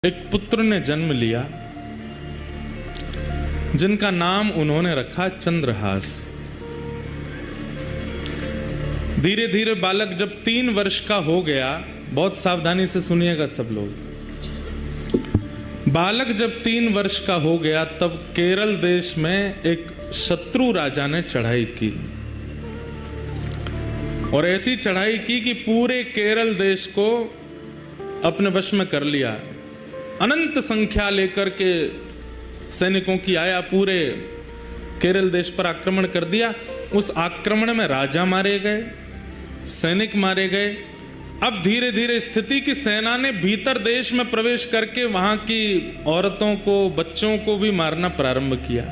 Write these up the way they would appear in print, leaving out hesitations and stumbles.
एक पुत्र ने जन्म लिया जिनका नाम उन्होंने रखा चंद्रहास। धीरे धीरे बालक जब 3 वर्ष का हो गया, बहुत सावधानी से सुनिएगा सब लोग। बालक जब 3 वर्ष का हो गया तब केरल देश में एक शत्रु राजा ने चढ़ाई की और ऐसी चढ़ाई की कि पूरे केरल देश को अपने वश में कर लिया। अनंत संख्या लेकर के सैनिकों की आया, पूरे केरल देश पर आक्रमण कर दिया। उस आक्रमण में राजा मारे गए, सैनिक मारे गए। अब धीरे धीरे स्थिति की सेना ने भीतर देश में प्रवेश करके वहां की औरतों को, बच्चों को भी मारना प्रारंभ किया।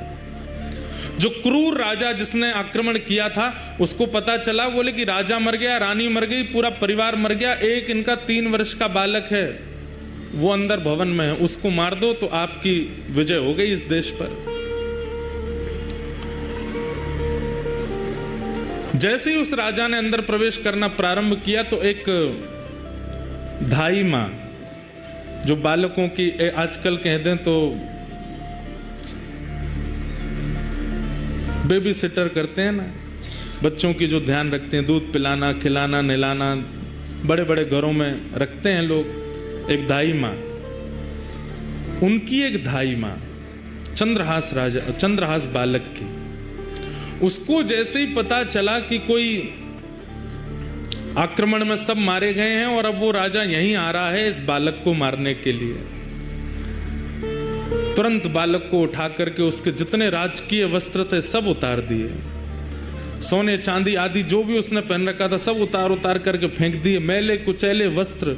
जो क्रूर राजा जिसने आक्रमण किया था उसको पता चला, बोले कि राजा मर गया, रानी मर गई, पूरा परिवार मर गया, एक इनका 3 वर्ष का बालक है वो अंदर भवन में है, उसको मार दो तो आपकी विजय हो गई इस देश पर। जैसे ही उस राजा ने अंदर प्रवेश करना प्रारंभ किया तो एक धाई मां, जो बालकों की आजकल कह दें तो बेबी सिटर करते हैं ना, बच्चों की जो ध्यान रखते हैं, दूध पिलाना, खिलाना, नहलाना, बड़े बड़े घरों में रखते हैं लोग, एक धाई मां। उनकी एक धाई मां चंद्रहास बालक की, उसको जैसे ही पता चला कि कोई आक्रमण में सब मारे गए हैं और अब वो राजा यहीं आ रहा है इस बालक को मारने के लिए, तुरंत बालक को उठा करके उसके जितने राजकीय वस्त्र थे सब उतार दिए, सोने चांदी आदि जो भी उसने पहन रखा था सब उतार करके फेंक दिए। मैले कुचैले वस्त्र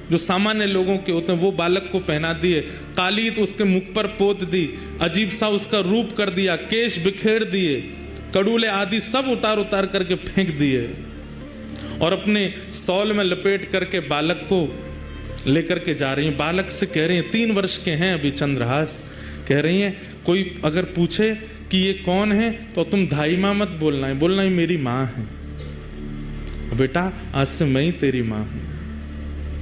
जो सामान्य लोगों के होते हैं वो बालक को पहना दिए, कालीत उसके मुख पर पोत दी, अजीब सा उसका रूप कर दिया, केश बिखेर दिए, कड़ूले आदि सब उतार करके फेंक दिए और अपने सौल में लपेट करके बालक को लेकर के जा रही हैं। बालक से कह रही हैं, 3 वर्ष के हैं अभी चंद्रहास, कह रही हैं कोई अगर पूछे कि ये कौन है तो तुम धाई मां मत बोलना है, बोलना ही मेरी मां है। बेटा आज से मैं ही तेरी मां हूं।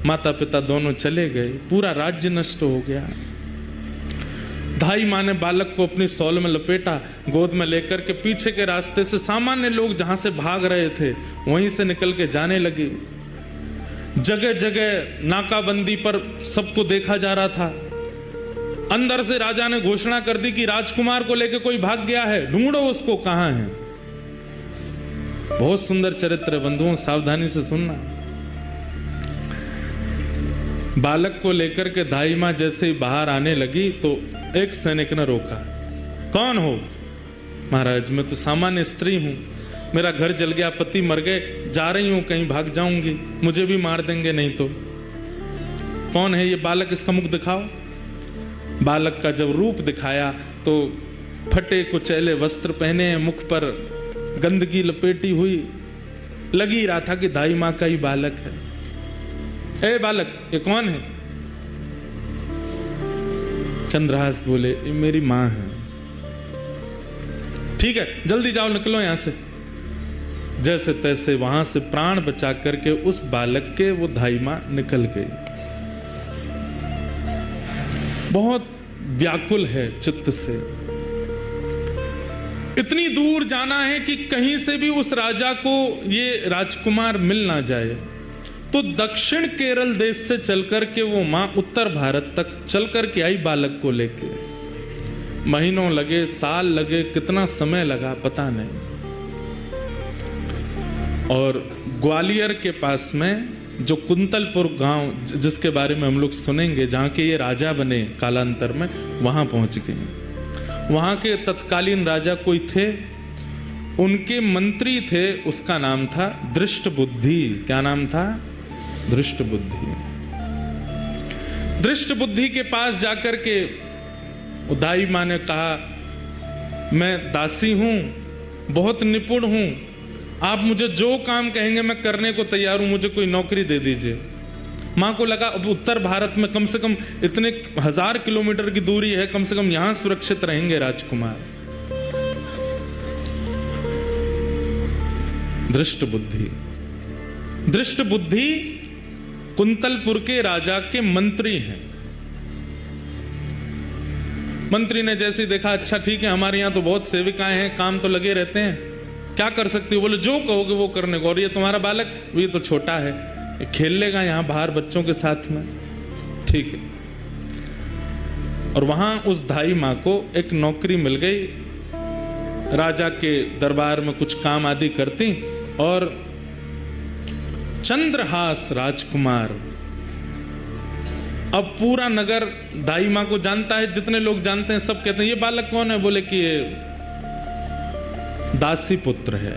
माता पिता दोनों चले गए, पूरा राज्य नष्ट हो गया। धाई मां ने बालक को अपनी सौल में लपेटा, गोद में लेकर के पीछे के रास्ते से सामान्य लोग जहां से भाग रहे थे वहीं से निकल के जाने लगे। जगह जगह नाकाबंदी पर सबको देखा जा रहा था। अंदर से राजा ने घोषणा कर दी कि राजकुमार को लेकर कोई भाग गया है, ढूंढो उसको, कहां है। बहुत सुंदर चरित्र है बंधुओं, सावधानी से सुनना। बालक को लेकर के धाई मां जैसे ही बाहर आने लगी तो एक सैनिक ने रोका। कौन हो? महाराज मैं तो सामान्य स्त्री हूं, मेरा घर जल गया, पति मर गए, जा रही हूं कहीं, भाग जाऊंगी, मुझे भी मार देंगे नहीं तो। कौन है ये बालक, इसका मुख दिखाओ। बालक का जब रूप दिखाया तो फटे कुचैले वस्त्र पहने हैं, मुख पर गंदगी लपेटी हुई, लग ही रहा था कि धाई मां का ही बालक है। ए बालक ये कौन है? चंद्रहास बोले ये मेरी मां है। ठीक है जल्दी जाओ, निकलो यहां से। जैसे तैसे वहां से प्राण बचा करके उस बालक के वो धाई मां निकल गई। बहुत व्याकुल है चित्त से, इतनी दूर जाना है कि कहीं से भी उस राजा को ये राजकुमार मिल ना जाए। तो दक्षिण केरल देश से चलकर के वो मां उत्तर भारत तक चलकर के आई बालक को लेके। महीनों लगे, साल लगे, कितना समय लगा पता नहीं। और ग्वालियर के पास में जो कुंतलपुर गांव जिसके बारे में हम लोग सुनेंगे, जहां के ये राजा बने कालांतर में, वहां पहुंच गए। वहां के तत्कालीन राजा कोई थे, उनके मंत्री थे, उसका नाम था दृष्टबुद्धि। क्या नाम था? दृष्टबुद्धि। दृष्टबुद्धि के पास जाकर के धाई मां ने कहा मैं दासी हूं, बहुत निपुण हूं, आप मुझे जो काम कहेंगे मैं करने को तैयार हूं, मुझे कोई नौकरी दे दीजिए। मां को लगा अब उत्तर भारत में कम से कम इतने 1000 किलोमीटर की दूरी है, कम से कम यहां सुरक्षित रहेंगे राजकुमार। दृष्टबुद्धि कुंतलपुर के राजा के मंत्री हैं। मंत्री ने जैसे ही देखा, अच्छा ठीक है, हमारे यहाँ तो बहुत सेविकाएं हैं, काम तो लगे रहते हैं, क्या कर सकती हो? बोले जो कहोगे वो करने को। और ये तुम्हारा बालक, ये तो छोटा है, ये खेल लेगा यहाँ बाहर बच्चों के साथ में, ठीक है। और वहां उस दाई माँ को एक नौकरी मिल गई, राजा के दरबार में कुछ काम आदि करती। और चंद्रहास राजकुमार, अब पूरा नगर दाई माँ को जानता है, जितने लोग जानते हैं सब कहते हैं ये बालक कौन है? बोले कि ये दासी पुत्र है।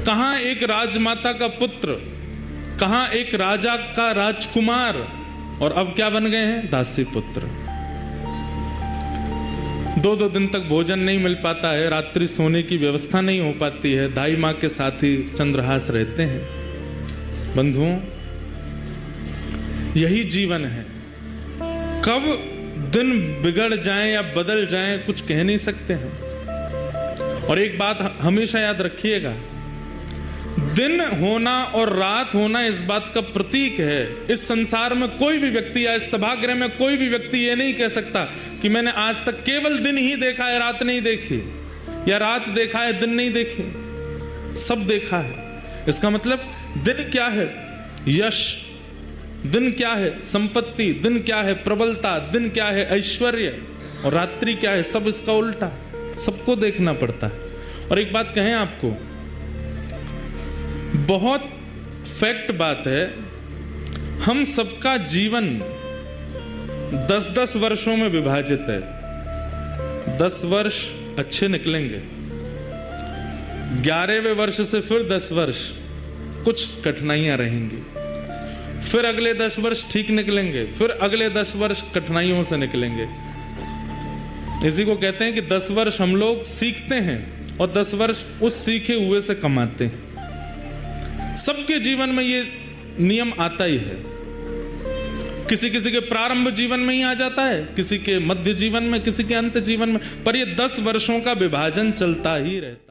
कहां एक राजमाता का पुत्र, कहां एक राजा का राजकुमार, और अब क्या बन गए हैं? दासी पुत्र। 2-2 दिन तक भोजन नहीं मिल पाता है, रात्रि सोने की व्यवस्था नहीं हो पाती है, दाई माँ के साथ ही चंद्रहास रहते हैं। बंधुओं, यही जीवन है। कब दिन बिगड़ जाएं या बदल जाएं कुछ कह नहीं सकते हैं। और एक बात हमेशा याद रखिएगा, दिन होना और रात होना इस बात का प्रतीक है। इस संसार में कोई भी व्यक्ति या इस सभागृह में कोई भी व्यक्ति ये नहीं कह सकता कि मैंने आज तक केवल दिन ही देखा है, रात नहीं देखी, या रात देखा है दिन नहीं देखी। सब देखा है। इसका मतलब दिन क्या है? यश। दिन क्या है? संपत्ति। दिन क्या है? प्रबलता। दिन क्या है? ऐश्वर्य। और रात्रि क्या है? सब इसका उल्टा। सबको देखना पड़ता है। और एक बात कहें आपको, बहुत फैक्ट बात है, हम सबका जीवन 10-10 वर्षों में विभाजित है। 10 वर्ष अच्छे निकलेंगे, 11वें वर्ष से फिर 10 वर्ष कुछ कठिनाइयां रहेंगी, फिर अगले 10 वर्ष ठीक निकलेंगे, फिर अगले 10 वर्ष कठिनाइयों से निकलेंगे। इसी को कहते हैं कि 10 वर्ष हम लोग सीखते हैं और 10 वर्ष उस सीखे हुए से कमाते हैं। सबके जीवन में ये नियम आता ही है। किसी किसी के प्रारंभ जीवन में ही आ जाता है, किसी के मध्य जीवन में, किसी के अंत जीवन में, पर ये 10 वर्षों का विभाजन चलता ही रहता है।